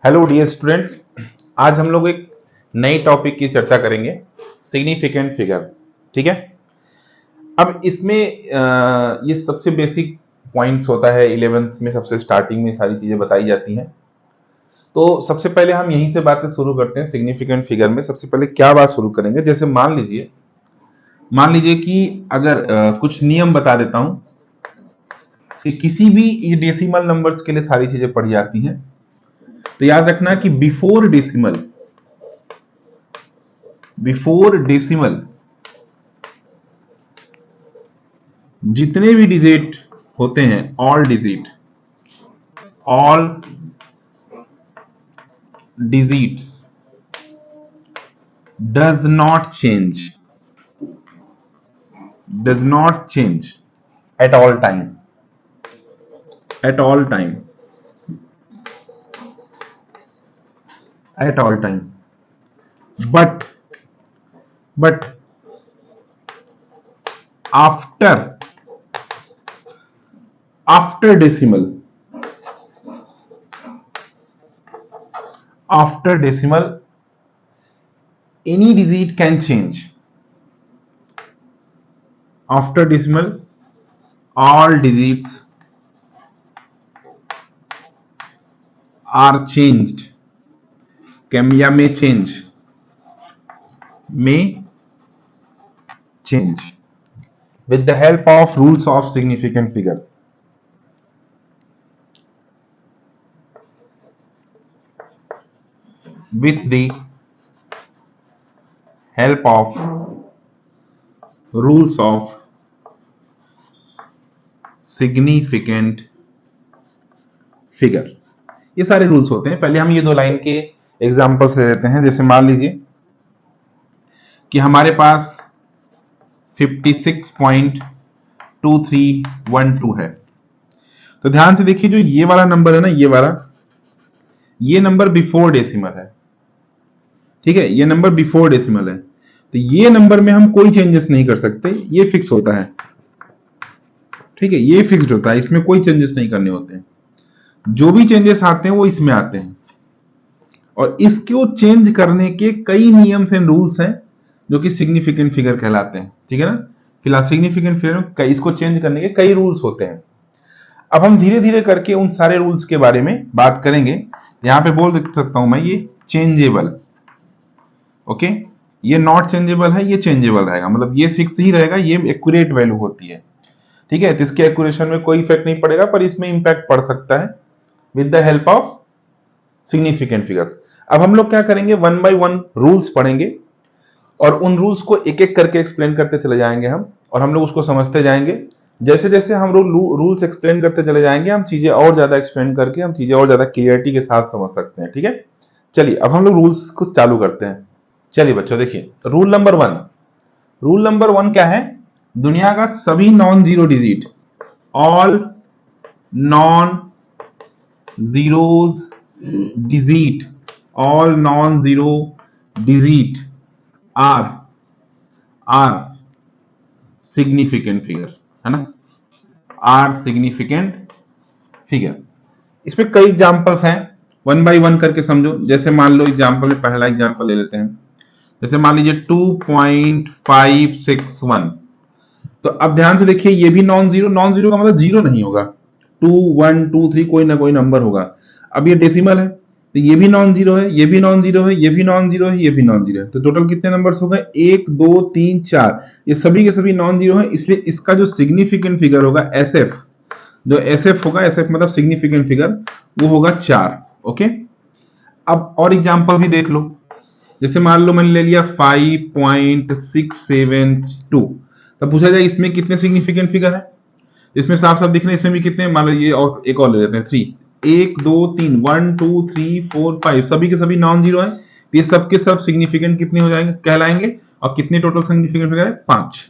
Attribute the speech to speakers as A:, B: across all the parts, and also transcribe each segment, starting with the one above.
A: Hello dear students. आज हम लोग एक नई टॉपिक की चर्चा करेंगे, सिग्निफिकेंट फिगर। ठीक है। अब इसमें ये सबसे बेसिक पॉइंट्स होता है, 11th में सबसे स्टार्टिंग में सारी चीजें बताई जाती हैं। तो सबसे पहले हम यहीं से बातें शुरू करते हैं। सिग्निफिकेंट फिगर में सबसे पहले क्या बात शुरू करेंगे, जैसे मान लीजिए कि अगर कुछ नियम बता देता हूं कि किसी भी डेसिमल नंबर्स के लिए सारी चीजें पढ़ी जाती हैं। तो याद रखना कि बिफोर डेसिमल जितने भी डिजिट होते हैं, all digits does not change at all time at all time at all time but but after after decimal any digit can change. After decimal all digits are changed. can या may change with the help of rules of significant figures. With the help of rules of significant figure, ये सारे rules होते हैं। पहले हम ये दो line के एग्जांपल्स ले लेते हैं। जैसे मान लीजिए कि हमारे पास 56.2312 है। तो ध्यान से देखिए, जो ये वाला नंबर है ना, ये नंबर बिफोर डेसिमल है। ठीक है, ये नंबर बिफोर डेसिमल है। तो ये नंबर में हम कोई चेंजेस नहीं कर सकते, ये फिक्स होता है। ठीक है, ये फिक्स्ड होता है, इसमें कोई चेंजेस नहीं करने होते हैं। जो भी चेंजेस आते हैं वो इसमें आते हैं, और इसको चेंज करने के कई नियम्स एंड रूल्स हैं जो कि सिग्निफिकेंट फिगर कहलाते हैं। ठीक है ना। फिलहाल सिग्निफिकेंट फिगर इसको चेंज करने के कई रूल्स होते हैं। अब हम धीरे धीरे करके उन सारे रूल्स के बारे में बात करेंगे। यहां पे बोल सकता हूं मैं, ये चेंजेबल। ओके, ये नॉट चेंजेबल है, ये चेंजेबल रहेगा, मतलब ये फिक्स ही रहेगा, ये एक्यूरेट वैल्यू होती है। ठीक है, तो इसके एक्यूरेशन में कोई इफेक्ट नहीं पड़ेगा, पर इसमें इंपैक्ट पड़ सकता है with the help of significant figures. अब हम लोग क्या करेंगे, वन बाय वन रूल्स पढ़ेंगे और उन रूल्स को एक एक करके एक्सप्लेन करते चले जाएंगे हम, और हम लोग उसको समझते जाएंगे। जैसे जैसे हम रूल्स एक्सप्लेन करते चले जाएंगे, हम चीजें और ज्यादा एक्सप्लेन करके हम चीजें और ज्यादा क्लियरिटी के साथ समझ सकते हैं। ठीक है, चलिए अब हम लोग रूल्स को चालू करते हैं। चलिए बच्चों, देखिए रूल नंबर वन क्या है, दुनिया का सभी non zero digit, all non zeros digit all non zero digit are significant figure, है ना, आर सिग्निफिकेंट फिगर। इसमें कई एग्जांपल्स हैं, वन बाय वन करके समझो। जैसे मान लो एग्जांपल में पहला एग्जांपल ले लेते हैं। जैसे मान लीजिए 2.561। तो अब ध्यान से देखिए, ये भी नॉन जीरो का मतलब जीरो नहीं होगा। 2 1 2 3 कोई ना कोई नंबर होगा। अब ये डेसिमल है, तो ये भी नॉन जीरो है, ये भी नॉन जीरो है, ये भी नॉन जीरो है, ये भी नॉन जीरो है। तो टोटल कितने नंबर्स हो गए, 1 2 3 4। ये सभी के सभी नॉन जीरो है, इसलिए इसका जो सिग्निफिकेंट फिगर होगा SF, जो SF होगा, SF मतलब सिग्निफिकेंट फिगर, वो होगा 4। ओके, अब और एग्जांपल भी देख लो। जैसे मान लो मैंने ले लिया 5.672। तब पूछा जाए इसमें कितने सिग्निफिकेंट फिगर है, इसमें साफ साफ दिख रहे हैं, इसमें भी कितने, मान लो ये और एक और ले लेते हैं 3, 1 2 3 1 2 3 4 5, सभी के सभी नॉन जीरो है। ये सब के सब सिग्निफिकेंट कितने हो जाएंगे, कहलाएंगे, और कितने टोटल सिग्निफिकेंट फिगर है, 5।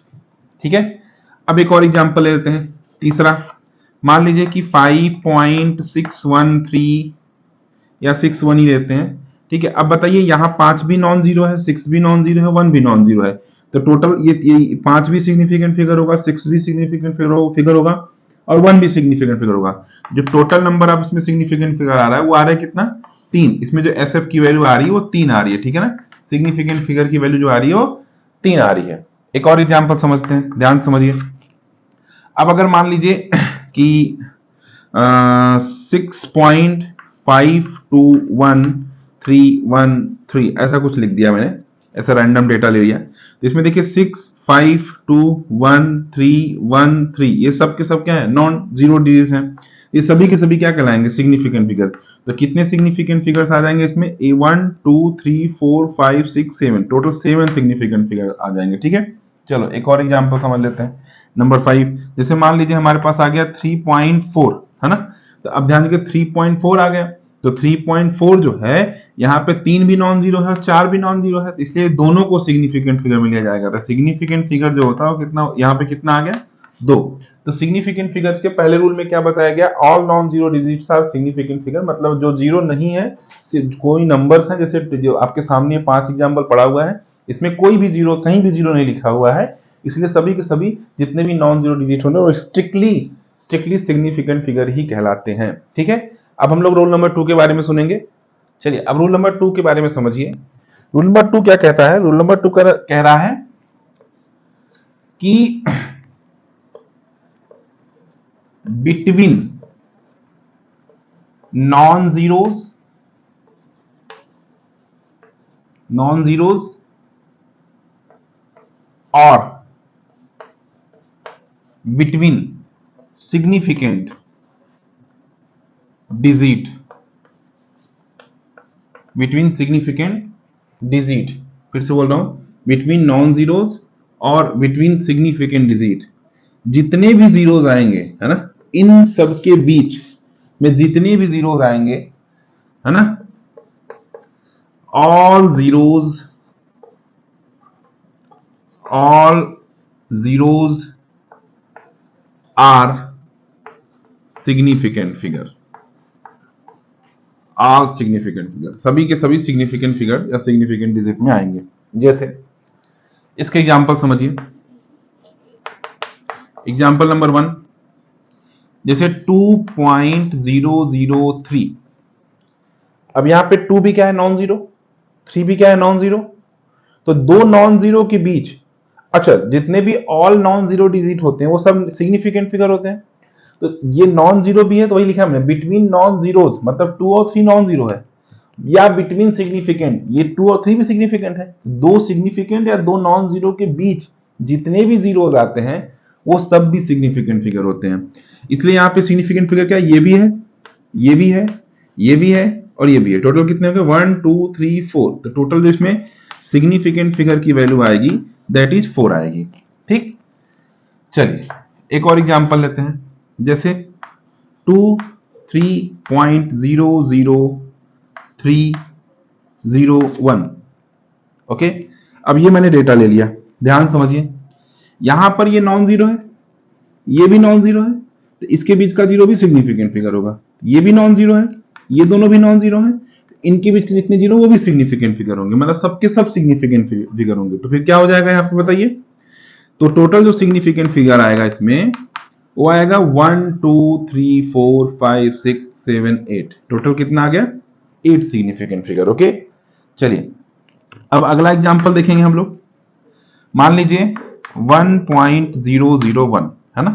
A: ठीक है, अब एक और एग्जांपल ले लेते हैं, तीसरा। मान लीजिए कि 5.613 या 61 ही लेते हैं। ठीक है, अब बताइए, यहाँ 5 भी नॉन जीरो है, 6 भी नॉन जीरो है, 1 भी नॉन जीरो है। तो टोटल ये 5 भी सिग्निफिकेंट फिगर होगा, 6 भी सिग्निफिकेंट फिगर होगा, और 1 भी सिग्निफिकेंट फिगर होगा। जो टोटल नंबर आप इसमें सिग्निफिकेंट फिगर आ रहा है, वो आ रहा है कितना, 3, इसमें जो एस एफ की वैल्यू आ रही है वो 3 आ रही है, ठीक है ना। सिग्निफिकेंट फिगर की वैल्यू जो आ रही है वो 3 आ रही है। एक और एग्जांपल समझते हैं, ध्यान समझिए। अब अगर मान लीजिए कि 6.521313 ऐसा कुछ लिख दिया मैंने, ऐसा रैंडम डेटा ले लिया, तो इसमें देखिए 6521313 ये सब के सब क्या है, नॉन जीरो डिजिट हैं। ये सभी के सभी क्या कहलाएंगे, सिग्निफिकेंट फिगर। तो कितने सिग्निफिकेंट फिगर्स आ जाएंगे इसमें, ए 1 2 3 4 5 6 7, टोटल 7 सिग्निफिकेंट फिगर आ जाएंगे, ठीक है। चलो एक और एग्जांपल समझ लेते हैं, नंबर 5। जैसे मान लीजिए हमारे पास आ गया 3.4, है ना। तो अब ध्यान दीजिए 3.4 आ गया, तो 3.4 जो है यहाँ पे 3 भी नॉन जीरो है और 4 भी नॉन जीरो है, तो इसलिए दोनों को सिग्निफिकेंट फिगर में लिया जाएगा। तो सिग्निफिकेंट फिगर जो होता है वो कितना, यहाँ पे कितना आ गया, 2। तो सिग्निफिकेंट फिगर्स के पहले रूल में क्या बताया गया, all non zero digits are significant figure, मतलब जो जीरो नहीं है, कोई नंबर्स हैं, जैसे जो आपके सामने 5 एग्जांपल पड़ा हुआ है, इसमें कोई भी जीरो, कहीं भी जीरो नहीं लिखा हुआ है, इसलिए सभी के सभी जितने भी नॉन जीरो डिजिट होंगे वो स्ट्रिक्टली सिग्निफिकेंट फिगर ही कहलाते हैं, ठीक है। अब हम लोग रूल नंबर 2 के बारे में सुनेंगे। चलिए अब रूल नंबर 2 के बारे में समझिए। रूल नंबर 2 क्या कहता है, रूल नंबर 2 कह रहा है कि बिटवीन नॉन जीरोज और बिटवीन सिग्निफिकेंट डिजिट, फिर से बोल रहा हूं, बिटवीन नॉन जीरोज और बिटवीन सिग्निफिकेंट डिजिट, जितने भी जीरोज आएंगे, है ना, इन सब के बीच में जितने भी जीरोज आएंगे, है ना, all zeros are significant figure, सभी के सभी सिग्निफिकेंट फिगर या सिग्निफिकेंट डिजिट में आएंगे। जैसे इसके एग्जांपल समझिए, एग्जांपल नंबर 1, जैसे 2.003। अब यहां पे 2 भी क्या है, नॉन जीरो, 3 भी क्या है, नॉन जीरो, तो दो नॉन जीरो के बीच, अच्छा जितने भी ऑल नॉन जीरो डिजिट होते हैं वो सब सिग्निफिकेंट फिगर होते हैं। तो ये नॉन जीरो भी है, तो वही लिखा हमने, बिटवीन नॉन जीरोज, मतलब 2 और 3 नॉन जीरो है, या बिटवीन सिग्निफिकेंट, ये 2 और 3 भी सिग्निफिकेंट है। दो सिग्निफिकेंट या दो नॉन जीरो के बीच जितने भी जीरोज आते हैं वो सब भी सिग्निफिकेंट फिगर होते हैं। इसलिए यहाँ पे सिग्निफिकेंट फिगर क्या है, ये भी है, ये भी है, ये भी है और ये भी है। टोटल कितने हो गए, 1 2 3 4। तो टोटल जो इसमें सिग्निफिकेंट फिगर की वैल्यू आएगी दैट इज 4 आएगी, ठीक। चलिए एक और एग्जांपल लेते हैं, जैसे 23.00301। ओके, अब ये मैंने डेटा ले लिया, ध्यान समझिए, यहां पर ये नॉन जीरो है, ये भी नॉन जीरो है, तो इसके बीच का जीरो भी सिग्निफिकेंट फिगर होगा। ये भी नॉन जीरो है, ये दोनों भी नॉन जीरो है, इनके बीच के जितने जीरो वो भी सिग्निफिकेंट फिगर होंगे, मतलब सबके सब सिग्निफिकेंट फिगर होंगे। तो फिर क्या हो जाएगा यहाँ पे बताइए, तो टोटल जो सिग्निफिकेंट फिगर आएगा इसमें वो आएगा 1 2 3 4 5 6 7 8। टोटल कितना आ गया, 8 सिग्निफिकेंट फिगर। ओके, चलिए अब अगला एग्जांपल देखेंगे हम लोग। मान लीजिए 1.001 है ना,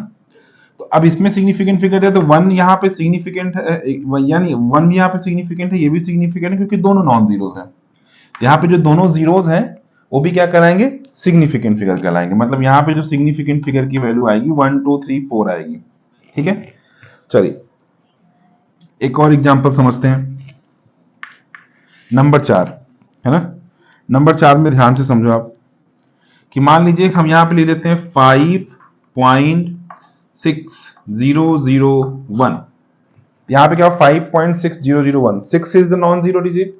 A: तो अब इसमें सिग्निफिकेंट फिगर है, तो 1 यहाँ पे सिग्निफिकेंट है, यानी 1 भी यहाँ पे सिग्निफिकेंट है, ये भी सिग्निफिकेंट है, क्योंकि दोनों नॉन जीरोज हैं। यहाँ पे जो दोनों जीरोज हैं वो भी क्या कहलाएंगे, सिग्निफिकेंट फिगर कहलाएंगे। मतलब यहाँ पे जो सिग्निफिकेंट फिगर की वैल्यू आएगी 1 2 3 4 आएगी, ठीक है। चलिए एक और एग्जांपल समझते हैं, नंबर 4 है ना। नंबर 4 में ध्यान से समझो आप, कि मान लीजिए हम यहाँ पे ले लेते हैं 5.6001। यहाँ पे क्या 5.6001, 6 is the non zero digit,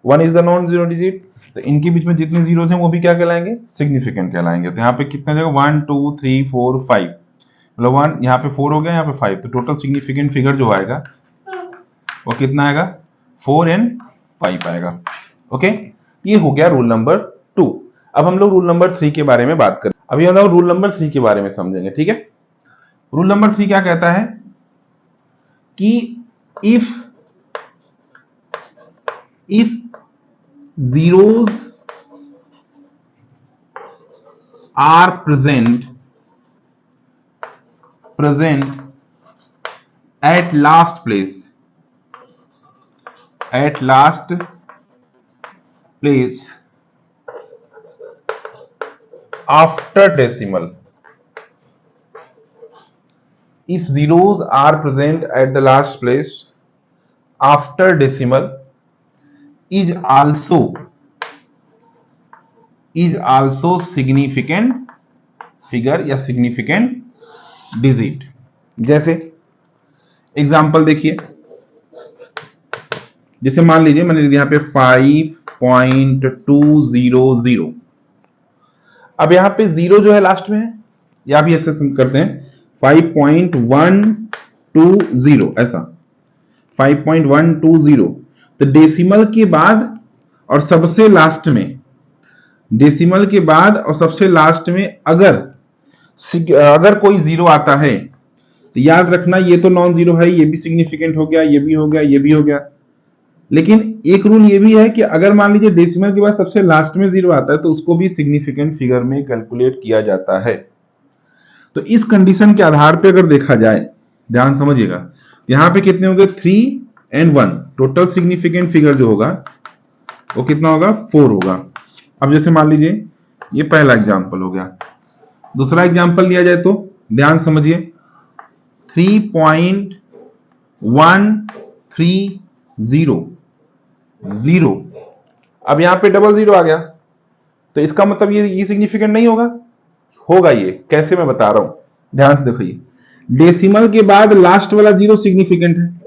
A: 1 is the non zero digit, तो इनके बीच में जितने जीरो हैं वो भी क्या कहलाएंगे, सिग्निफिकेंट कहलाएंगे। तो यहाँ पे कितना जगह 1 2 3 4 5, मतलब 1 यहाँ पे 4 हो गया, यहाँ पे 5, तो टोटल सिग्निफिकेंट फिगर जो आएगा वो कितना आएगा, 4 and 5 आएगा। ओके, ये हो गया रूल नंबर 2। अब हम लोग रूल नंबर 3 के बारे में बात करें। अभी हम लोग रूल नंबर 3 के बारे में समझेंगे, ठीक है। रूल नंबर 3 क्या कहता है कि if if zeros are present at last place after decimal. If zeros are present at the last place after decimal is also significant figure या significant digit. जैसे एग्जाम्पल देखिए, जैसे मान लीजिए मैंने यहाँ पे 5.200, अब यहाँ पे जीरो जो है लास्ट में है, या भी ऐसे करते हैं 5.120 ऐसा 5.120, तो डेसिमल के बाद और सबसे लास्ट में, डेसिमल के बाद और सबसे लास्ट में अगर कोई जीरो आता है तो याद रखना ये तो नॉन जीरो है, ये भी सिग्निफिकेंट हो गया, ये भी हो गया, ये भी हो गया। लेकिन एक रूल ये भी है कि अगर मान लीजिए डेसिमल के बाद सबसे लास्ट में जीरो आता है तो उसको भी सिग्निफिकेंट फिगर में कैलकुलेट किया जाता है। तो इस कंडीशन के आधार पे अगर देखा जाए, ध्यान समझिएगा, यहां पे कितने होंगे 3 and 1, टोटल सिग्निफिकेंट फिगर जो होगा वो कितना होगा 4 होगा। अब जैसे मान लीजिए ये पहला एग्जांपल हो गया, दूसरा एग्जांपल लिया जाए तो ध्यान समझिए 3.130, अब यहां पे डबल जीरो आ गया तो इसका मतलब ये सिग्निफिकेंट नहीं होगा, होगा। ये कैसे मैं बता रहा हूं, ध्यान से देखिए, डेसिमल के बाद लास्ट वाला जीरो सिग्निफिकेंट है,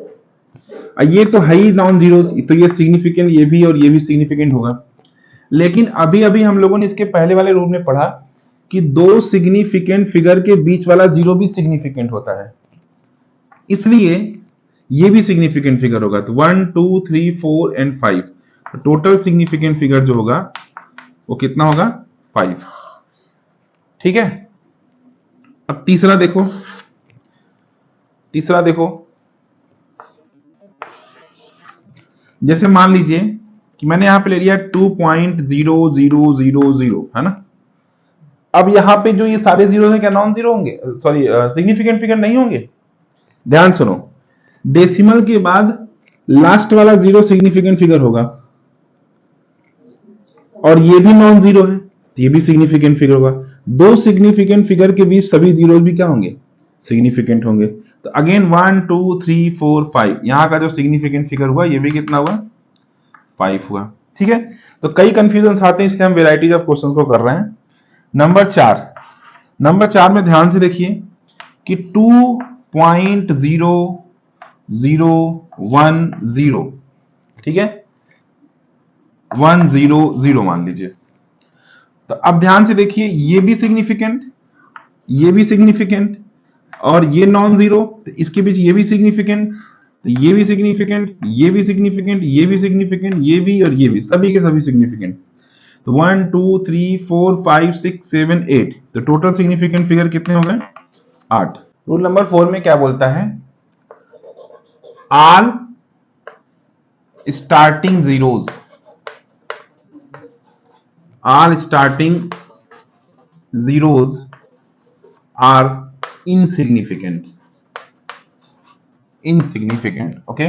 A: ये तो है ही नॉन जीरो, तो ये सिग्निफिकेंट, ये भी और ये भी सिग्निफिकेंट होगा। लेकिन अभी अभी हम लोगों ने इसके पहले वाले रूल में पढ़ा कि दो सिग्निफिकेंट फिगर के बीच वाला जीरो भी सिग्निफिकेंट होता है, इसलिए ये भी सिग्निफिकेंट फिगर होगा। तो 1 2 3 4 and 5, तो टोटल सिग्निफिकेंट फिगर जो होगा वो कितना होगा 5। ठीक है, अब तीसरा देखो, जैसे मान लीजिए कि मैंने यहां पे ले लिया 2.0000, है ना। अब यहां पे जो ये सारे जीरो हैं क्या नॉन जीरो होंगे, सॉरी सिग्निफिकेंट फिगर नहीं होंगे। ध्यान सुनो, डेसिमल के बाद लास्ट वाला जीरो सिग्निफिकेंट फिगर होगा और ये भी नॉन जीरो है, ये भी सिग्निफिकेंट फिगर होगा। दो सिग्निफिकेंट फिगर के बीच सभी जीरो भी क्या होंगे, सिग्निफिकेंट होंगे। तो अगेन 1 2 3 4 5, यहां का जो सिग्निफिकेंट फिगर हुआ ये भी कितना हुआ 5 हुआ। ठीक है, तो कई कंफ्यूजन आते हैं, इसलिए हम वेराइटीज ऑफ क्वेश्चंस को कर रहे हैं। नंबर 4 में ध्यान से देखिए कि 2.0010, ठीक है 100 मान लीजिए। तो अब ध्यान से देखिए, ये भी सिग्निफिकेंट, ये भी सिग्निफिकेंट और ये नॉन जीरो, तो इसके बीच ये भी सिग्निफिकेंट, तो ये भी सिग्निफिकेंट, ये भी सिग्निफिकेंट, ये भी सिग्निफिकेंट, ये भी और ये भी, सभी के सभी सिग्निफिकेंट। तो 1 2 3 4 5 6 7 8, तो टोटल सिग्निफिकेंट फिगर कितने हो गए 8। रूल नंबर 4 में क्या बोलता है, all starting zeros, all starting zeros are insignificant, okay.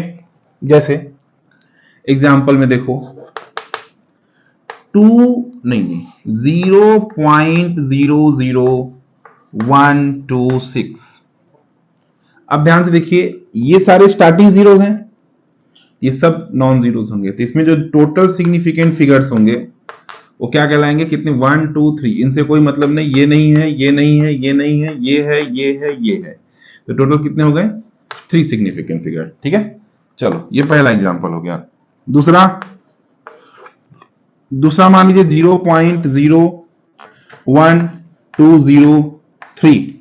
A: जैसे एग्जाम्पल में देखो 0.00126। अब ध्यान से देखिए, ये सारे स्टार्टिंग जीरोज हैं, ये सब नॉन जीरोज होंगे, तो इसमें जो टोटल सिग्निफिकेंट फिगर्स होंगे वो क्या कहलाएंगे, कितने 1 2 3, इनसे कोई मतलब नहीं, ये नहीं है, ये नहीं है, ये नहीं है, ये है, ये है, ये है, तो टोटल कितने हो गए 3 सिग्निफिकेंट फिगर। ठीक है, चलो ये पहला एग्जांपल हो गया। दूसरा मान लीजिए 0.01203,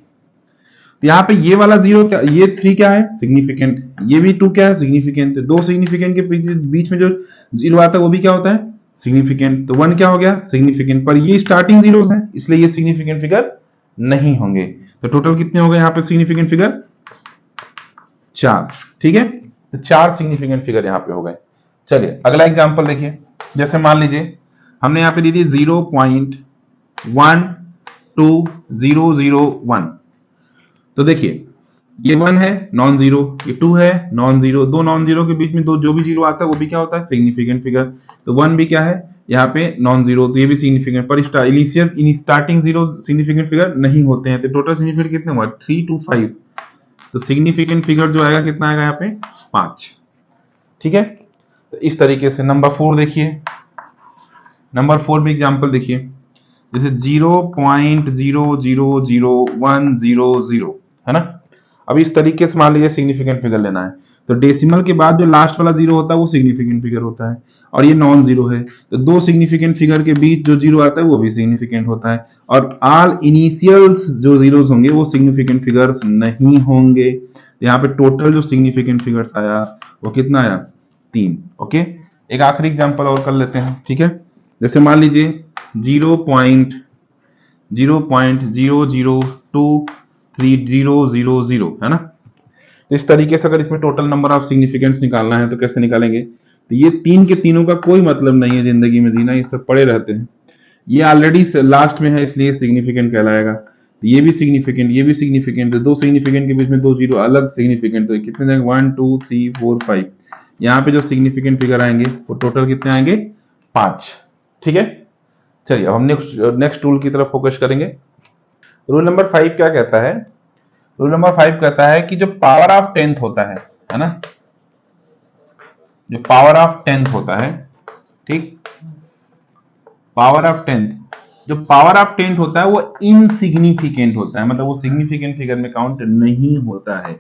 A: तो यहां पे ये वाला जीरो क्या, ये 3 क्या है सिग्निफिकेंट, ये भी 2 क्या है सिग्निफिकेंट, तो दो सिग्निफिकेंट के बीच में जो जीरो आता है वो भी क्या होता है सिग्निफिकेंट। तो 1 क्या हो गया सिग्निफिकेंट, पर ये स्टार्टिंग जीरोस हैं इसलिए ये सिग्निफिकेंट फिगर नहीं होंगे। तो टोटल कितने हो गए यहाँ पे सिग्निफिकेंट फिगर 4। ठीक है, तो 4 सिग्निफिकेंट फिगर यहाँ पे हो गए। चलिए अगला एग्जांपल देखिए, जैसे मान लीजिए हमने यहाँ पे दी थी 0.12001। तो देखिए ये 1 है नॉन जीरो, ये 2 है नॉन जीरो, दो नॉन जीरो के बीच में दो जो भी जीरो आता है वो भी क्या होता है, सिग्निफिकेंट फिगर। तो 1 भी क्या है यहाँ पे नॉन जीरो, तो ये भी सिग्निफिकेंट, पर स्टार्टिंग जीरो सिग्निफिकेंट फिगर नहीं होते हैं। तो टोटल सिग्निफिकेंट कितने हुआ, 3 to 5। तो सिग्निफिकेंट फिगर जो आएगा कितना आएगा यहाँ पे, 5। ठीक है, तो इस तरीके से नंबर 4 देखिए, नंबर 4 में एग्जांपल देखिए, जैसे 0.000100 है ना। अब इस तरीके से मान लीजिए सिग्निफिकेंट फिगर लेना है, तो डेसिमल के बाद जो लास्ट वाला जीरो होता है वो सिग्निफिकेंट फिगर होता है, और ये नॉन जीरो है, तो दो सिग्निफिकेंट फिगर के बीच जो जीरो आता है वो भी सिग्निफिकेंट होता है, और ऑल इनिशियल्स जो जीरोस होंगे वो सिग्निफिकेंट फिगर्स नहीं होंगे। यहाँ पे टोटल जो सिग्निफिकेंट फिगर्स आया वो कितना आया, 3। ओके, एक आखिरी एग्जांपल और कर लेते हैं, ठीक है। जैसे मान लीजिए 0.0023000 है ना। इस तरीके से अगर इसमें टोटल नंबर ऑफ सिग्निफिकेंट्स निकालना है तो कैसे निकालेंगे, तो ये तीन के तीनों का कोई मतलब नहीं है जिंदगी में जीना, ये सब पड़े रहते हैं। ये ऑलरेडी लास्ट में है इसलिए सिग्निफिकेंट कहलाएगा। तो ये भी सिग्निफिकेंट, ये भी सिग्निफिकेंट, दो सिग्निफिकेंट के बीच में दो जीरो अलग सिग्निफिकेंट, तो कितने जाएंगे 1 2 3 4 5। यहाँ पे जो सिग्निफिकेंट फिगर आएंगे वो टोटल कितने आएंगे, 5। ठीक है, चलिए अब हम नेक्स्ट टूल की तरफ फोकस करेंगे। रूल नंबर 5 क्या कहता है, रूल नंबर 5 कहता है कि जो पावर ऑफ 10th होता है ना, जो पावर ऑफ 10th होता है, ठीक, पावर ऑफ 10th, जो पावर ऑफ 10th होता है वो इनसिग्निफिकेंट होता है, मतलब वो सिग्निफिकेंट फिगर में काउंट नहीं होता है।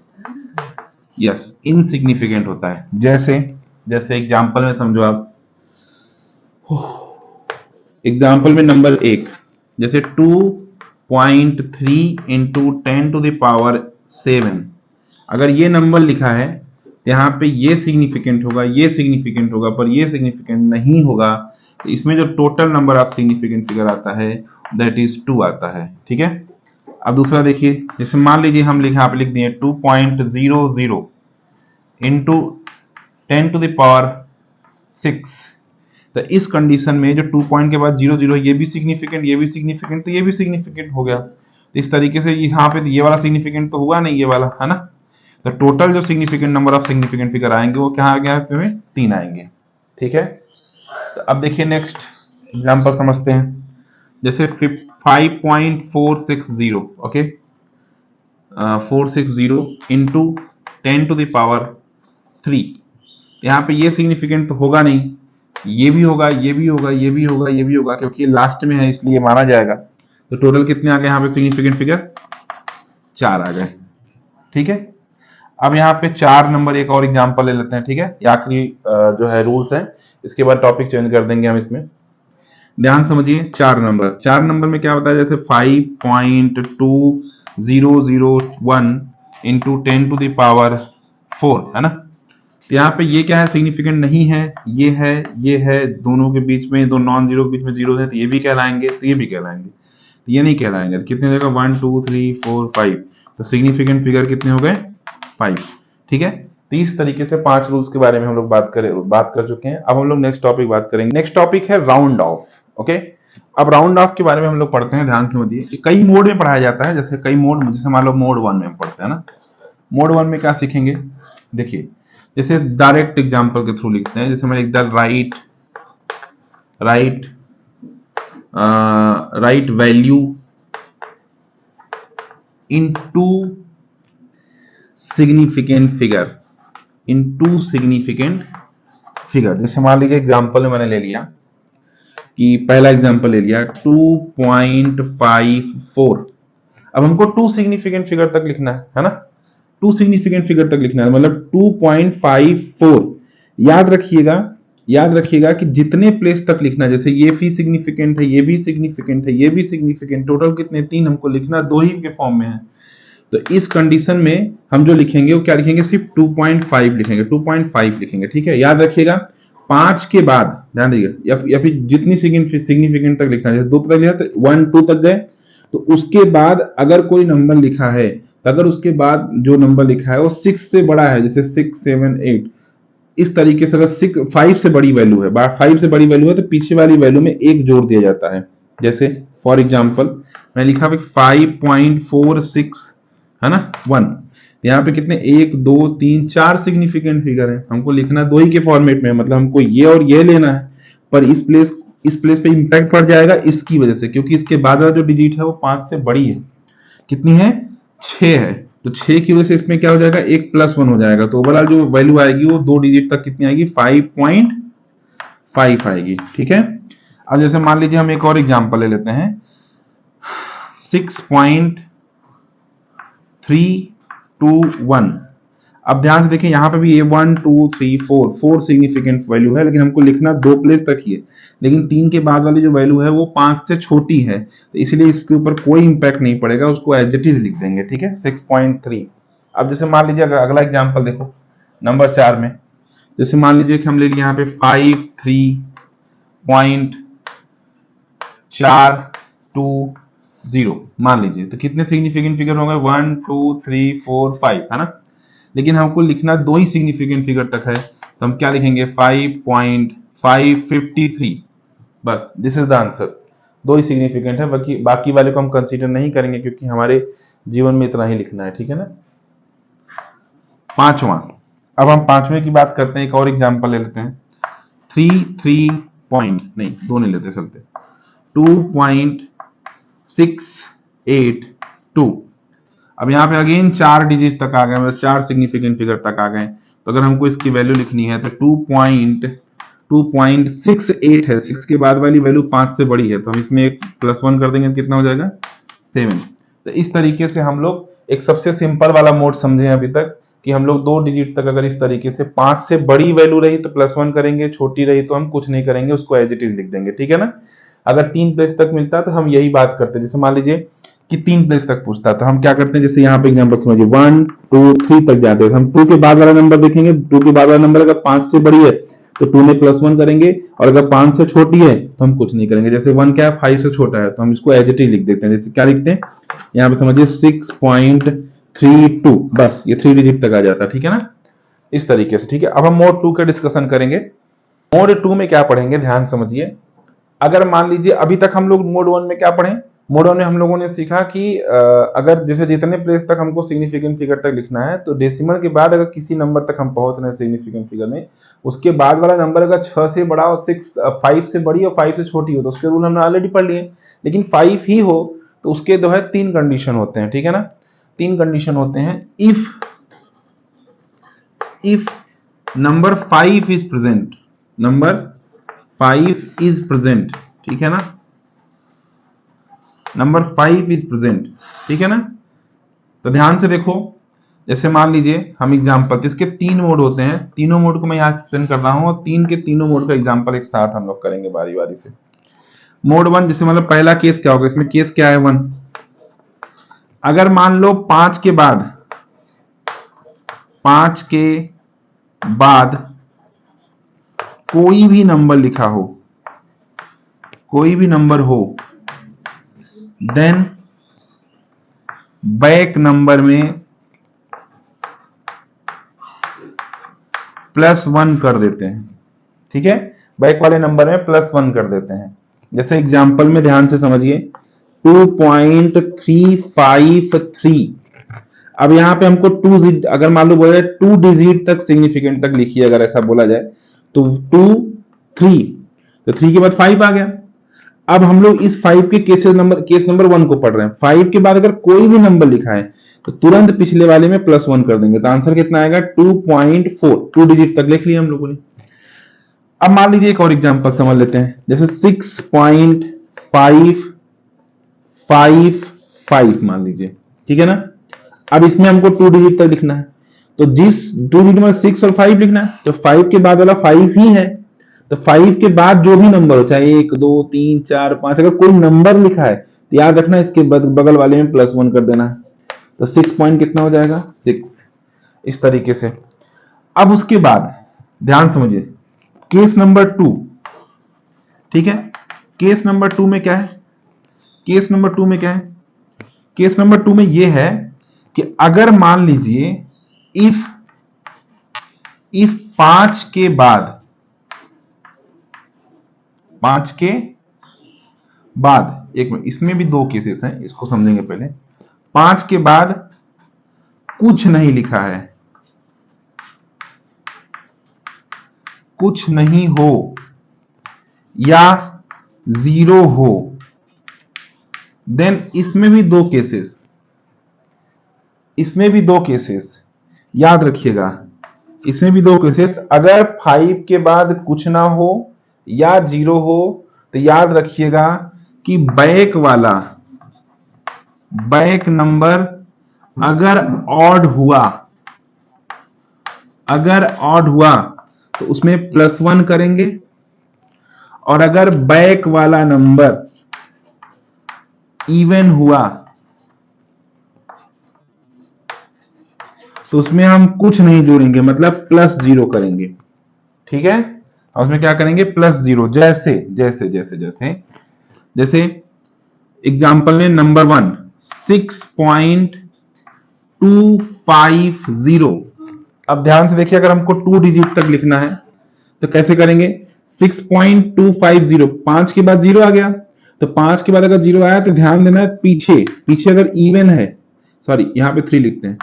A: यस, इनसिग्निफिकेंट होता है। जैसे जैसे एग्जांपल में समझो आप, एग्जाम्पल में नंबर 1, जैसे 2.3 इंटू 10⁻7, अगर ये नंबर लिखा है यहाँ पे ये सिग्निफिकेंट होगा, ये सिग्निफिकेंट होगा, पर ये सिग्निफिकेंट नहीं होगा, तो इसमें जो total number of significant figure आता है दैट इज 2 आता है। ठीक है, अब दूसरा देखिए, जैसे मान लीजिए हम यहाँ पे लिख दिए 2.00 इंटू 10⁻6, तो इस कंडीशन में जो 2 पॉइंट के बाद 0 ये भी सिग्निफिकेंट, ये भी सिग्निफिकेंट, तो ये भी सिग्निफिकेंट हो गया। तो इस तरीके से यहाँ पे ये वाला सिग्निफिकेंट तो हुआ नहीं, ये वाला है ना। तो टोटल जो significant number of significant figure आएंगे वो क्या आ गया, 3 आएंगे। ठीक है, तो अब देखिए नेक्स्ट एग्जांपल समझते हैं, जैसे 5.460, ओके, 460 इंटू 10⁻3, यहाँ पे ये सिग्निफिकेंट तो होगा नहीं, ये भी होगा, ये भी होगा, ये भी होगा, ये भी होगा, क्योंकि ये लास्ट में है इसलिए माना जाएगा। तो टोटल कितने आ गए यहाँ पे सिग्निफिकेंट फिगर, 4 आ गए। ठीक है, अब यहाँ पे 4 नंबर एक और एग्जांपल ले लेते हैं। ठीक है, ये आखिरी जो है रूल्स है, इसके बाद टॉपिक चेंज कर देंगे हम इसमें। ध्यान समझिए, 4 नंबर में क्या होता है, जैसे 5.2001 इंटू 10⁻4 है ना। तो यहाँ पे ये क्या है, सिग्निफिकेंट नहीं है, ये है, ये है, दोनों के बीच में, दो नॉन जीरो के बीच में जीरो है, तो ये भी कहलाएंगे, तो ये भी कहलाएंगे, तो ये नहीं कहलाएंगे। तो कितने जगह 1 2 3 4 5, तो सिग्निफिकेंट फिगर कितने हो गए, 5। ठीक है, तो इस तरीके से 5 रूल्स के बारे में हम लोग बात कर चुके हैं। अब हम लोग नेक्स्ट टॉपिक बात करेंगे। नेक्स्ट टॉपिक है राउंड ऑफ। ओके, अब राउंड ऑफ के बारे में हम लोग पढ़ते हैं, ध्यान समझिए। कई मोड में पढ़ाया जाता है, जैसे कई मोड, जैसे मान लो मोड 1 में पढ़ते हैं ना। मोड 1 में क्या सीखेंगे, देखिए, जैसे डायरेक्ट एग्जांपल के थ्रू लिखते हैं, जैसे मैं लिखता right value into significant figure, जैसे मान लीजिए एग्जांपल में मैंने ले लिया कि पहला एग्जांपल ले लिया 2.54। अब हमको 2 सिग्निफिकेंट फिगर तक लिखना है ना, 2 सिग्निफिकेंट फिगर तक लिखना है, मतलब 2.54। याद रखिएगा कि जितने प्लेस तक लिखना है, जैसे ये भी सिग्निफिकेंट है, ये भी सिग्निफिकेंट है, ये भी सिग्निफिकेंट, टोटल कितने, 3 हमको लिखना, 2 ही के फॉर्म में है। तो इस कंडीशन में हम जो लिखेंगे वो क्या लिखेंगे, सिर्फ 2.5 लिखेंगे, 2.5 लिखेंगे। ठीक है, याद रखिएगा 5 के बाद ध्यान दीजिएगा, या फिर जितनी सिग्निफिकेंट तक लिखना है, जैसे 2 तक लिखा तो 1 2 तक गए, तो उसके बाद अगर कोई नंबर लिखा है, तो अगर उसके बाद जो नंबर लिखा है वो 6 से बड़ा है, जैसे 6 7 8, इस तरीके से अगर 5 से बड़ी वैल्यू है, 5 से बड़ी वैल्यू है तो पीछे वाली वैल्यू में एक जोड़ दिया जाता है। जैसे फॉर एग्जांपल मैं लिखा 5.46 है ना 1, यहाँ पे कितने 1 2 3 4 सिग्निफिकेंट फिगर है, हमको लिखना दो ही के फॉर्मेट में, मतलब हमको ये और ये लेना है, पर इस प्लेस पे इंपैक्ट पड़ जाएगा इसकी वजह से, क्योंकि इसके बाद वाला जो डिजिट है वो 5 से बड़ी है। कितनी है 6 है, तो 6 की वजह से इसमें क्या हो जाएगा एक +1 हो जाएगा, तो ओवरऑल जो वैल्यू आएगी वो 2 डिजिट तक कितनी आएगी 5.5 आएगी। ठीक है, अब जैसे मान लीजिए हम एक और एग्जांपल ले लेते हैं 6.321। अब ध्यान से देखिए यहाँ पे भी ये 1 2 3 4 सिग्निफिकेंट वैल्यू है, लेकिन हमको लिखना 2 प्लेस तक ही है, लेकिन 3 के बाद वाली जो वैल्यू है वो 5 से छोटी है, तो इसलिए इसके ऊपर कोई इंपैक्ट नहीं पड़ेगा, उसको एज इट इज लिख देंगे। ठीक है 6.3। अब जैसे मान लीजिए अगला एग्जाम्पल देखो नंबर 4 में, जैसे मान लीजिए कि हम ले लिए यहाँ पे 5.3.420 मान लीजिए, तो कितने सिग्निफिकेंट फिगर होंगे 1 2 3 4 5 है ना, लेकिन हमको लिखना दो ही सिग्निफिकेंट फिगर तक है, तो हम क्या लिखेंगे 5.553 बस, दिस इज द आंसर। दो ही सिग्निफिकेंट है, बाकी वाले को हम कंसीडर नहीं करेंगे क्योंकि हमारे जीवन में इतना ही लिखना है। ठीक है ना। पांचवा, अब हम पांचवें की बात करते हैं, एक और एग्जांपल ले लेते हैं 2 नहीं लेते चलते 2.682। अब यहाँ पे अगेन 4 डिजिट तक आ गए, मतलब 4 सिग्निफिकेंट फिगर तक आ गए, तो अगर हमको इसकी वैल्यू लिखनी है तो 2.68 है, 6 के बाद वाली वैल्यू 5 से बड़ी है, तो हम इसमें एक +1 कर देंगे, कितना हो जाएगा 7। तो इस तरीके से हम लोग एक सबसे सिंपल वाला मोड समझे अभी तक कि हम लोग 2 डिजिट तक अगर इस तरीके से 5 से बड़ी वैल्यू रही तो +1 करेंगे, छोटी रही तो हम कुछ नहीं करेंगे, उसको एज इट इज लिख देंगे। ठीक है ना। अगर 3 प्लेस तक मिलता है तो हम यही बात करते हैं, जैसे मान लीजिए कि 3 प्लेस तक पूछता है तो हम क्या करते हैं, जैसे यहाँ पे एग्जांपल समझिए 1 2 3 तक जाते हैं, हम 2 के बाद वाला नंबर देखेंगे, 2 के बाद वाला नंबर अगर 5 से बड़ी है तो 2 में +1 करेंगे, और अगर 5 से छोटी है तो हम कुछ नहीं करेंगे। जैसे 1 क्या है 5 से छोटा है तो हम इसको एज इट इज लिख देते हैं, जैसे क्या लिखते हैं यहाँ पे समझिए 6.32 बस, ये 3 डिजिट तक आ जाता है। ठीक है ना, इस तरीके से। ठीक है, अब हम मोड 2 का डिस्कशन करेंगे। मोड 2 में क्या पढ़ेंगे ध्यान समझिए। अगर मान लीजिए अभी तक हम लोग मोड 1 में क्या पढ़े, मोड 1 में हम लोगों ने सीखा कि अगर जैसे जितने प्लेस तक हमको सिग्निफिकेंट फिगर तक लिखना है, तो डेसिमल के बाद अगर किसी नंबर तक हम पहुंच रहे हैं सिग्निफिकेंट फिगर में, उसके बाद वाला नंबर अगर 6 से बड़ा और 5 से बड़ी और 5 से छोटी हो तो उसके रूल हमने ऑलरेडी पढ़ लिए, लेकिन 5 ही हो तो उसके जो है 3 कंडीशन होते हैं। ठीक है ना, 3 कंडीशन होते हैं। If number 5 is present, number 5 is present, ठीक है ना, नंबर 5 इज प्रेजेंट। ठीक है ना, तो ध्यान से देखो, जैसे मान लीजिए हम एग्जांपल, इसके 3 मोड होते हैं, तीनों मोड को मैं यहाँ एक्सप्लेन कर रहा हूँ और 3 के तीनों मोड का एग्जांपल एक साथ हम लोग करेंगे बारी बारी से। मोड 1 जैसे मतलब पहला केस क्या होगा, इसमें केस क्या है 1, अगर मान लो 5 के बाद कोई भी नंबर लिखा हो, कोई भी नंबर हो, देन बैक नंबर में +1 कर देते हैं। ठीक है, बैक वाले नंबर में +1 कर देते हैं। जैसे एग्जांपल में ध्यान से समझिए 2.353। अब यहां पे हमको 2 डिजिट, अगर मान लो बोले 2 डिजिट तक सिग्निफिकेंट तक लिखिए, अगर ऐसा बोला जाए तो 2 3, तो 3 के बाद 5 आ गया। अब हम लोग इस 5 के केस नंबर 1 को पढ़ रहे हैं, 5 के बाद अगर कोई भी नंबर लिखा है तो तुरंत पिछले वाले में +1 कर देंगे, तो आंसर कितना आएगा 2.4, 2 डिजिट तक लिख लिया हम लोगों ने। अब मान लीजिए एक और एग्जांपल समझ लेते हैं, जैसे 6.555 मान लीजिए। ठीक है ना, अब इसमें हमको 2 डिजिट तक लिखना है, तो जिस 2 डिजिट में 6 और 5 लिखना है, तो 5 के बाद वाला 5 ही है, तो 5 के बाद जो भी नंबर हो, चाहे 1 2 3 4 5, अगर कोई नंबर लिखा है तो याद रखना इसके बगल वाले में +1 कर देना है, तो 6 पॉइंट कितना हो जाएगा 6, इस तरीके से। अब उसके बाद ध्यान समझिए केस नंबर 2। ठीक है, केस नंबर 2 में क्या है, केस नंबर 2 में क्या है, केस नंबर 2 में यह है कि अगर मान लीजिए इफ 5 के बाद, 5 के बाद, एक मिनट, इसमें भी दो केसेस हैं, इसको समझेंगे पहले। 5 के बाद कुछ नहीं लिखा है, कुछ नहीं हो या 0 हो, देन इसमें भी दो केसेस, इसमें भी दो केसेस याद रखिएगा, इसमें भी दो केसेस। अगर 5 के बाद कुछ ना हो या 0 हो तो याद रखिएगा कि बैक वाला, बैक नंबर अगर ऑड हुआ, अगर ऑड हुआ तो उसमें +1 करेंगे, और अगर बैक वाला नंबर इवन हुआ तो उसमें हम कुछ नहीं जोड़ेंगे, मतलब +0 करेंगे। ठीक है, और उसमें क्या करेंगे, +0। जैसे जैसे जैसे जैसे जैसे एग्जांपल में नंबर 1 6.250। अब ध्यान से देखिए, अगर हमको 2 डिजिट तक लिखना है तो कैसे करेंगे, 6.250, 5 के बाद 0 आ गया, तो 5 के बाद अगर 0 आया तो ध्यान देना पीछे, पीछे अगर इवन है, सॉरी यहां पे 3 लिखते हैं,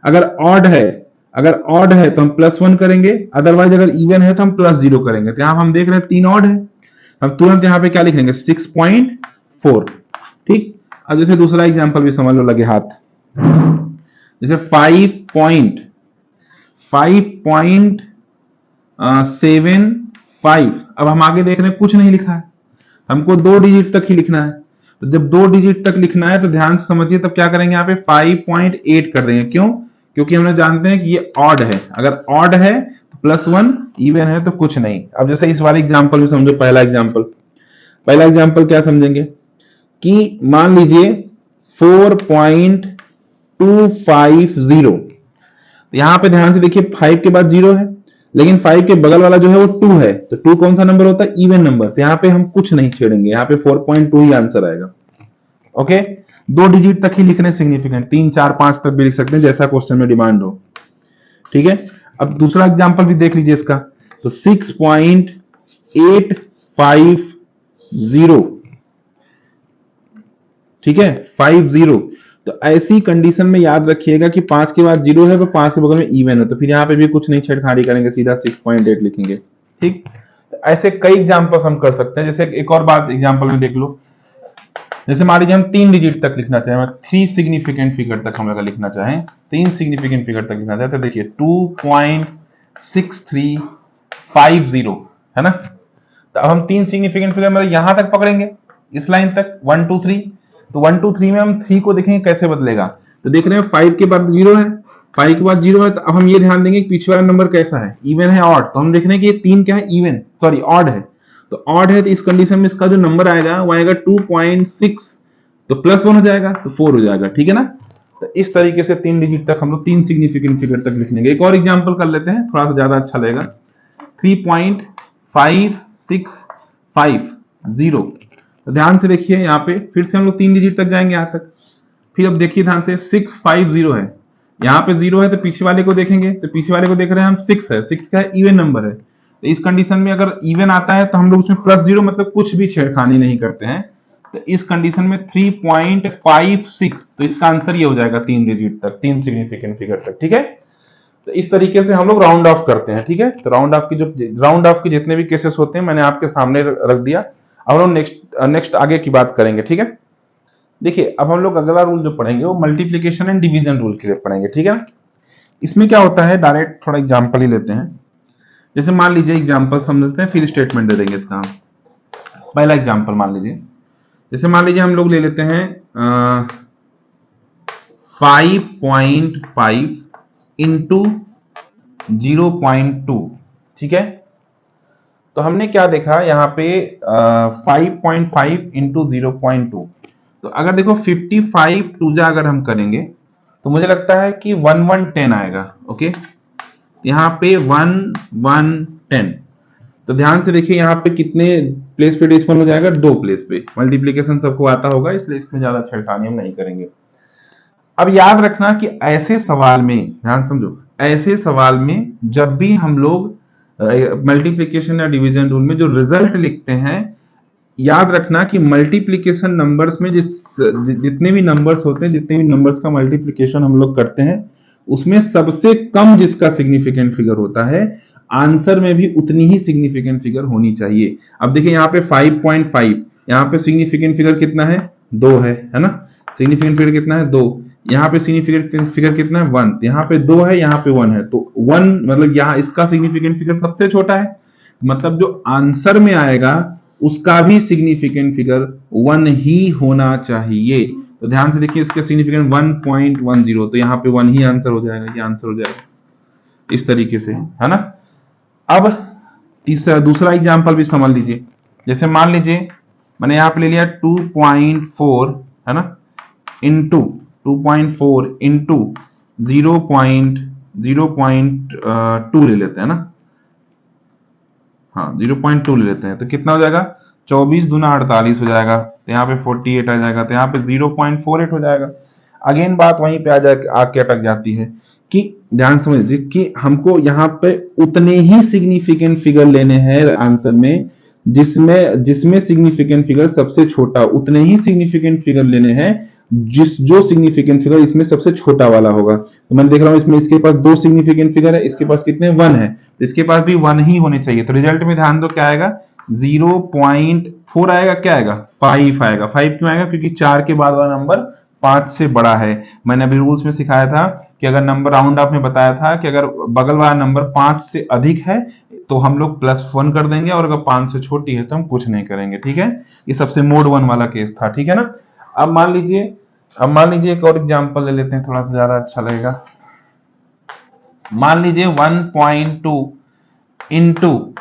A: अगर ऑड है, अगर ऑड है तो हम +1 करेंगे, अदरवाइज अगर इवन है तो हम +0 करेंगे। तो यहां हम देख रहे हैं 3 ऑड है, हम तुरंत यहां पे क्या लिखेंगे, 6.4। ठीक, अब जैसे दूसरा एग्जांपल भी समझ लो लगे हाथ, जैसे 5.75। अब हम आगे देख रहे हैं कुछ नहीं लिखा है, हमको 2 डिजिट तक ही लिखना है। तो जब 2 डिजिट तक लिखना है तो ध्यान से समझिए, तब क्या करेंगे, यहाँ पे 5.8 कर देंगे। क्यों, क्योंकि हमने जानते हैं कि ये ऑड है, अगर ऑड है तो +1, इवन है तो कुछ नहीं। अब जैसे इस वाले एग्जांपल में समझो, पहला एग्जांपल क्या समझेंगे कि मान लीजिए 4.250, तो यहां पे ध्यान से देखिए 5 के बाद 0 है, लेकिन 5 के बगल वाला जो है वो 2 है, तो 2 कौन सा नंबर होता है, इवन नंबर, तो यहाँ पे हम कुछ नहीं छेड़ेंगे, यहाँ पे 4.2 ही आंसर आएगा। ओके, 2 डिजिट तक ही लिखने सिग्निफिकेंट, 3, 4, 5 तक भी लिख सकते हैं, जैसा क्वेश्चन में डिमांड हो। ठीक है, अब दूसरा एग्जांपल भी देख लीजिए इसका, तो 6.850, ठीक है, 50। तो ऐसी कंडीशन में याद रखिएगा कि 5 के बाद 0 है तो 5 के बगल में इवन है, तो फिर यहाँ पे भी कुछ नहीं छेड़खानी करेंगे, सीधा 6.8 लिखेंगे। ठीक, तो ऐसे कई एग्जांपल्स हम कर सकते हैं। जैसे एक और बात एग्जांपल में देख लो, जैसे मान लीजिए हम 3 डिजिट तक लिखना चाहें, 3 सिग्निफिकेंट फिगर तक हम अगर लिखना चाहें, 3 सिग्निफिकेंट फिगर तक लिखना चाहें, तो देखिए 2.6350 है ना। तो अब हम 3 सिग्निफिकेंट फिगर मतलब यहां तक पकड़ेंगे, इस लाइन तक 1 2 3, तो 1 2 3 में हम 3 को देखेंगे कैसे बदलेगा। तो देख रहे हैं 5 के बाद 0 है, 5 के बाद 0 है, तो अब हम ये ध्यान देंगे कि पीछे वाला नंबर कैसा है, इवन है ऑड, तो हम देख रहे हैं कि ये 3 क्या है, इवन, सॉरी ऑड है, तो ऑड है, तो इस कंडीशन में इसका जो नंबर आएगा वो आएगा 2.6, तो +1 हो जाएगा तो 4 हो जाएगा। ठीक है ना, तो इस तरीके से 3 डिजिट तक हम लोग 3 सिग्निफिकेंट फिगर तक लिख लेंगे। एक और एग्जांपल कर लेते हैं, थोड़ा सा ज्यादा अच्छा लगेगा, 3.565 तो ध्यान से देखिए, यहाँ पे फिर से हम लोग 3 डिजिट तक जाएंगे, यहां तक, फिर अब देखिए ध्यान से 650 है, यहाँ पे 0 है, तो पीछे वाले को देखेंगे, तो पीछे वाले को देख रहे हैं हम 6 है, 6 क्या है, इवन नंबर है, तो इस कंडीशन में अगर इवन आता है तो हम लोग उसमें +0 मतलब कुछ भी छेड़खानी नहीं करते हैं, तो इस कंडीशन में 3.56, तो इसका आंसर ये हो जाएगा 3 डिजिट तक, 3 सिग्निफिकेंट फिगर तक। ठीक है, तो इस तरीके से हम लोग राउंड ऑफ करते हैं। ठीक है, तो राउंड ऑफ के जितने भी केसेस होते हैं मैंने आपके सामने रख दिया। अब हम नेक्स्ट आगे की बात करेंगे। ठीक है, देखिए अब हम लोग अगला रूल जो पढ़ेंगे वो मल्टीप्लीकेशन एंड डिवीजन रूल के लिए पढ़ेंगे। ठीक है, इसमें क्या होता है, डायरेक्ट थोड़ा एग्जांपल ही लेते हैं। जैसे मान लीजिए एग्जांपल समझते हैं, फिर स्टेटमेंट दे देंगे इसका हम। पहला एग्जांपल मान लीजिए, जैसे मान लीजिए हम लोग ले लेते हैं 5.5 इंटू 0.2। ठीक है, तो हमने क्या देखा यहाँ पे 5.5 इंटू 0.2, तो अगर देखो 55 टूजा अगर हम करेंगे तो मुझे लगता है कि 1110 आएगा। ओके, यहाँ पे 1110, तो ध्यान से देखिए यहाँ पे कितने प्लेस पे डेसिमल हो जाएगा, 2 प्लेस पे। मल्टीप्लीकेशन सबको आता होगा, इसलिए इसमें ज्यादा छेड़खानी हम नहीं करेंगे। अब याद रखना कि ऐसे सवाल में ध्यान समझो, ऐसे सवाल में जब भी हम लोग मल्टीप्लिकेशन या डिवीजन रूल में जो रिजल्ट लिखते हैं, याद रखना कि मल्टीप्लिकेशन नंबर्स में जितने भी नंबर्स होते हैं, जितने भी नंबर्स का मल्टीप्लिकेशन हम लोग करते हैं, उसमें सबसे कम जिसका सिग्निफिकेंट फिगर होता है, आंसर में भी उतनी ही सिग्निफिकेंट फिगर होनी चाहिए। अब देखिए यहाँ पे 5.5, यहाँ पे सिग्निफिकेंट फिगर कितना है, 2 है ना। सिग्निफिकेंट फिगर कितना है, 2। यहाँ पे सिग्निफिकेंट फिगर कितना है, 1। यहाँ पे 2 है, यहाँ पे 1 है, तो 1 मतलब यहाँ इसका सिग्निफिकेंट फिगर सबसे छोटा है, मतलब जो आंसर में आएगा उसका भी सिग्निफिकेंट फिगर 1 ही होना चाहिए। तो ध्यान से देखिए, इसके सिग्निफिकेंट 1.10, तो यहाँ पे 1 ही आंसर हो जाएगा, ये आंसर हो जाएगा इस तरीके से, है ना। अब दूसरा एग्जांपल भी समझ लीजिए। जैसे मान लीजिए मैंने यहाँ पे ले लिया 2.4, है ना, इंटू 2.4 इंटू 0.2 ले लेते हैं ना, हाँ 0.2 ले लेते हैं, तो कितना हो जाएगा, 24 दूना 48 हो जाएगा, तो यहाँ पे 48 आ जाएगा, तो यहाँ पे 0.48 हो जाएगा। अगेन बात वहीं पे आके अटक जाती है कि ध्यान समझिए कि हमको यहाँ पे उतने ही सिग्निफिकेंट फिगर लेने हैं आंसर में, जिसमें सिग्निफिकेंट फिगर सबसे छोटा, उतने ही सिग्निफिकेंट फिगर लेने हैं जो सिग्निफिकेंट फिगर इसमें सबसे छोटा वाला होगा। तो मैं देख रहा हूं इसमें इसके पास 2 सिग्निफिकेंट फिगर है, इसके पास कितने, 1 है, तो इसके पास भी 1 ही होने चाहिए। तो रिजल्ट में ध्यान दो क्या आएगा, 0.4 आएगा, क्या आएगा, 5 आएगा। 5 क्यों आएगा, क्योंकि 4 के बाद वाला नंबर 5 से बड़ा है। मैंने अभी रूल्स में सिखाया था कि अगर नंबर राउंड ऑफ में बताया था कि अगर बगल वाला नंबर 5 से अधिक है तो हम लोग +1 कर देंगे, और अगर 5 से छोटी है तो हम कुछ नहीं करेंगे, ठीक है। ये सबसे मोड 1 वाला केस था, ठीक है ना। अब मान लीजिए एक और एग्जांपल ले लेते हैं, थोड़ा सा ज्यादा अच्छा लगेगा। मान लीजिए 1.2 इंटू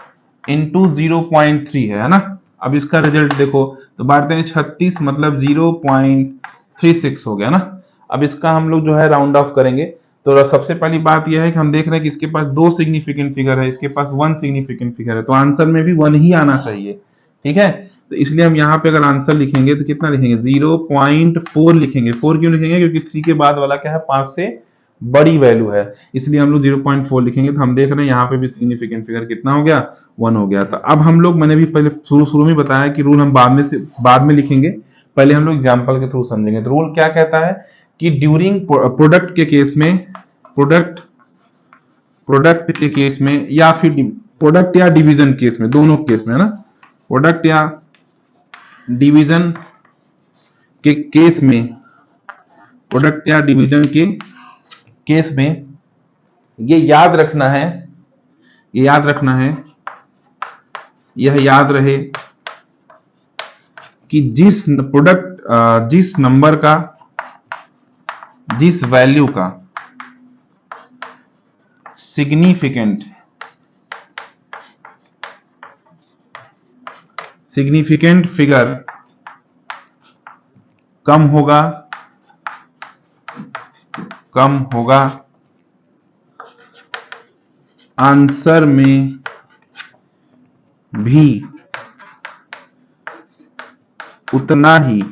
A: 0.3 है ना। अब इसका रिजल्ट देखो तो बांटते हैं 36, मतलब 0.36 हो गया ना। अब इसका हम लोग जो है राउंड ऑफ करेंगे, तो सबसे पहली बात यह है कि हम देख रहे हैं कि इसके पास 2 सिग्निफिकेंट फिगर है, इसके पास 1 सिग्निफिकेंट फिगर है, तो आंसर में भी 1 ही आना चाहिए, ठीक है। तो इसलिए हम यहाँ पे अगर आंसर लिखेंगे तो कितना लिखेंगे, 0.4 लिखेंगे। 4 क्यों लिखेंगे, क्योंकि 3 के बाद वाला क्या है, 5 से बड़ी वैल्यू है, इसलिए हम लोग 0.4 लिखेंगे। तो हम देख रहे हैं यहाँ पे भी सिग्निफिकेंट फिगर कितना हो गया, 1 हो गया। तो अब हम लोग, मैंने भी पहले शुरू में बताया कि रूल हम बाद में लिखेंगे, पहले हम लोग एग्जाम्पल के थ्रू समझेंगे। तो रूल क्या कहता है कि ड्यूरिंग प्रोडक्ट के केस में, प्रोडक्ट के केस में, या फिर प्रोडक्ट या डिवीजन केस में, दोनों केस में, है ना, प्रोडक्ट या डिवीजन के केस में, प्रोडक्ट या डिवीजन के केस में ये याद रखना है, यह याद रहे कि जिस नंबर का, जिस वैल्यू का सिग्निफिकेंट फिगर कम होगा, आंसर में भी उतना ही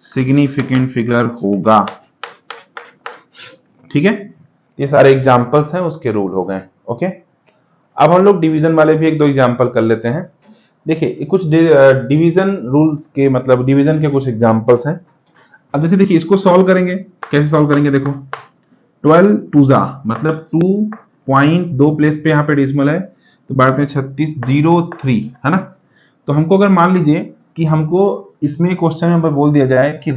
A: सिग्निफिकेंट फिगर होगा, ठीक है। ये सारे एग्जांपल्स हैं, उसके रूल हो गए, ओके। अब हम लोग डिवीजन वाले भी 1-2 एग्जांपल कर लेते हैं। देखिए कुछ डिवीजन रूल्स के, मतलब डिवीजन के कुछ एग्जांपल्स हैं। अब जैसे देखिए इसको सॉल्व करेंगे, कैसे सॉल्व करेंगे, देखो 12 2 मतलब 2.2 प्लेस पे यहाँ पे डेसिमल है, तो बांटते हैं 36 0.3, है ना। तो हमको अगर मान लीजिए कि हमको इसमें क्वेश्चन में बोल दिया जाए कि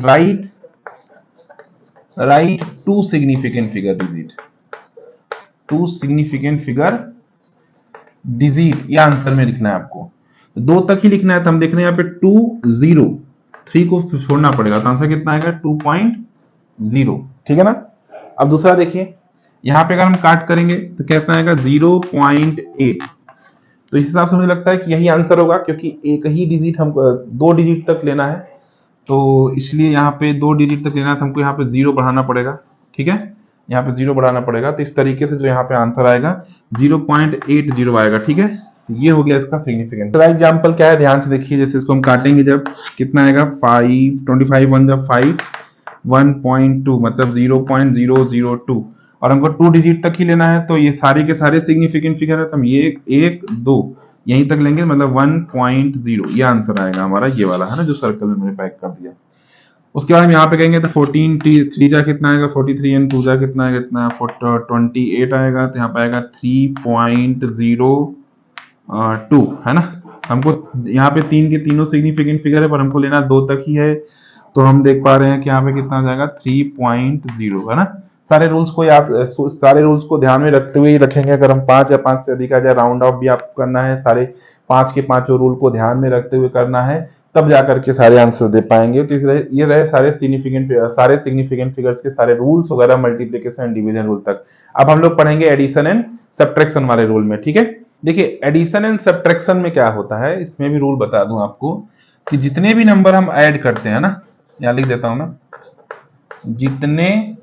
A: right 2 significant figure digit, 2 significant figure digit, ये आंसर में लिखना है आपको, 2 तक ही लिखना है। तो हम देख रहे हैं यहाँ पे 2 0, 3 को छोड़ना पड़ेगा, तो आंसर कितना आएगा, 2.0, ठीक है ना। अब दूसरा देखिए, यहाँ पे अगर हम काट करेंगे तो कितना आएगा, 0.8। तो इस हिसाब से मुझे लगता है कि यही आंसर होगा, क्योंकि एक ही डिजिट हमको 2 डिजिट तक लेना है, तो इसलिए यहाँ पे 2 डिजिट तक लेना है, तो हमको यहाँ पे 0 बढ़ाना पड़ेगा, ठीक है, यहाँ पे 0 बढ़ाना पड़ेगा। तो इस तरीके से जो यहाँ पे आंसर आएगा 0.80 आएगा, ठीक है। ये हो गया इसका सिग्निफिकेंट। दूसरा एग्जांपल क्या है, ध्यान से देखिए, जैसे इसको हम काटेंगे जब, कितना आएगा, 5 25 1 जब 5 1.2 मतलब 0.002, और हमको 2 डिजिट तक ही लेना है, तो ये सारे के सारे सिग्निफिकेंट फिगर है, तो हम ये 1 2 यहीं तक लेंगे, मतलब 1.0 ये आंसर आएगा हमारा, ये वाला है ना जो सर्कल में मैंने पैक कर दिया। उसके बाद हम यहाँ पे कहेंगे तो 14 3 जा कितना आएगा, 43 एंड 2 जा कितना आएगा, कितना 28 आएगा, तो यहाँ पे आएगा 3.02 है ना। हमको यहाँ पे 3 के तीनों सिग्निफिकेंट फिगर है, पर हमको लेना 2 तक ही है, तो हम देख पा रहे हैं कि यहाँ पे कितना आ जाएगा 3.0 है ना। सारे रूल्स को ध्यान में रखते हुए ही रखेंगे। अगर हम 5 या 5 से अधिक आ जाए, राउंड ऑफ भी आपको करना है, सारे 5 के 5 रूल को ध्यान में रखते हुए करना है, तब जाकर के सारे आंसर दे पाएंगे। तो ये रहे सारे सिग्निफिकेंट फिगर्स के सारे रूल्स वगैरह, मल्टीप्लिकेशन एंड डिवीजन रूल तक। अब हम लोग पढ़ेंगे एडिशन एंड सब्ट्रैक्शन वाले रूल में, ठीक है। देखिए एडिशन एंड सब्ट्रैक्शन में क्या होता है, इसमें भी रूल बता दूं आपको कि जितने भी नंबर हम ऐड करते हैं ना, यहां लिख देता हूं मैं, जितने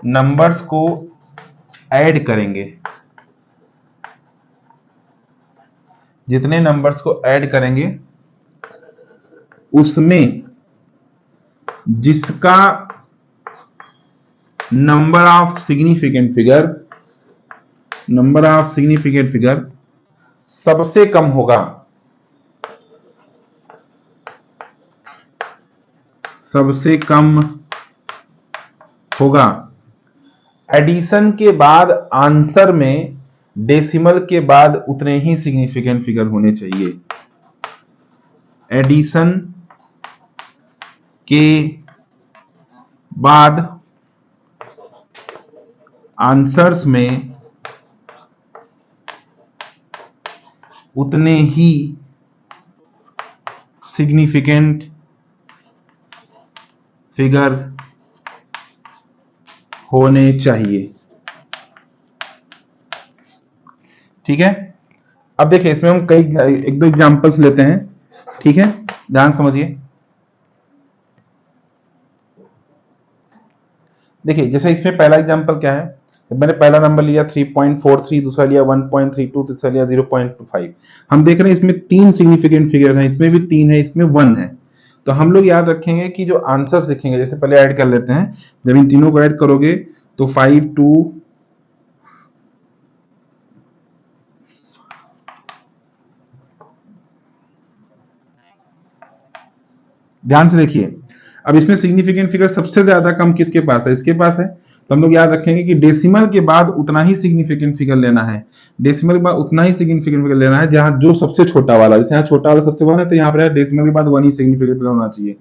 A: नंबर्स को ऐड करेंगे, जितने नंबर्स को ऐड करेंगे उसमें जिसका नंबर ऑफ सिग्निफिकेंट फिगर सबसे कम होगा, एडिशन के बाद आंसर में डेसिमल के बाद उतने ही सिग्निफिकेंट फिगर होने चाहिए। एडिशन के बाद आंसर्स में उतने ही सिग्निफिकेंट फिगर होने चाहिए, ठीक है। अब देखिए इसमें हम एक दो एग्जांपल्स लेते हैं, ठीक है, ध्यान समझिए। देखिए जैसे इसमें पहला एग्जांपल क्या है, मैंने पहला नंबर लिया 3.43, दूसरा लिया 1.32, तीसरा लिया 0.25। हम देख रहे हैं इसमें 3 सिग्निफिकेंट फिगर हैं, इसमें भी 3 है, इसमें 1 है। तो हम लोग याद रखेंगे कि जो आंसर्स लिखेंगे, जैसे पहले ऐड कर लेते हैं, जब इन तीनों को ऐड करोगे तो 5 2 ध्यान से देखिए। अब इसमें सिग्निफिकेंट फिगर सबसे ज्यादा कम किसके पास है, इसके पास है। तो हम लोग याद रखेंगे कि डेसिमल के बाद उतना ही सिग्निफिकेंट फिगर लेना है, डेसिमल के बाद उतना ही सिग्निफिकेंट फिगर लेना है जहां जो सबसे छोटा वाला, जैसे यहाँ छोटा वाला सबसे 1 है, तो यहाँ पर डेसिमल के बाद 1 ही सिग्निफिकेंट फिगर होना चाहिए।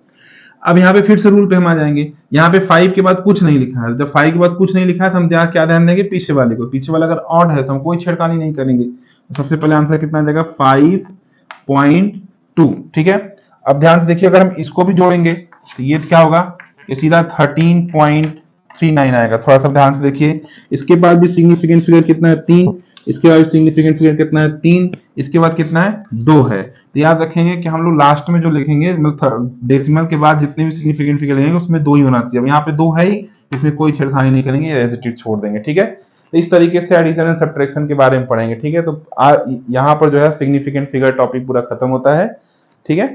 A: अब यहाँ पे फिर से रूल पे हम आ जाएंगे, यहाँ पे 5 के बाद कुछ नहीं लिखा है, जब 5 के बाद कुछ नहीं लिखा है तो हम क्या ध्यान देंगे, पीछे वाले को। पीछे वाला अगर ऑड है तो हम कोई छेड़खानी नहीं करेंगे, तो सबसे पहले आंसर कितना आ जाएगा 5.2, ठीक है। अब ध्यान से देखिए, अगर हम इसको भी जोड़ेंगे तो ये क्या होगा, ये सीधा 13.39 आएगा। थोड़ा सा ध्यान से देखिए, इसके बाद भी सिग्निफिकेंट फिगर कितना है 3, इसके बाद सिग्निफिकेंट फिगर कितना है 3, इसके बाद कितना है 2 है। तो याद रखेंगे कि हम लोग लास्ट में जो लिखेंगे, मतलब डेसिमल के बाद जितने भी सिग्निफिकेंट फिगर लेंगे उसमें 2 ही होना चाहिए। अब यहाँ पे 2 है ही, इसमें कोई छेड़खानी नहीं करेंगे, एज इट इज छोड़ देंगे, ठीक है। तो इस तरीके से एडिशन एंड सब्ट्रैक्शन के बारे में पढ़ेंगे, ठीक है। तो यहाँ पर जो है सिग्निफिकेंट फिगर टॉपिक पूरा खत्म होता है, ठीक है।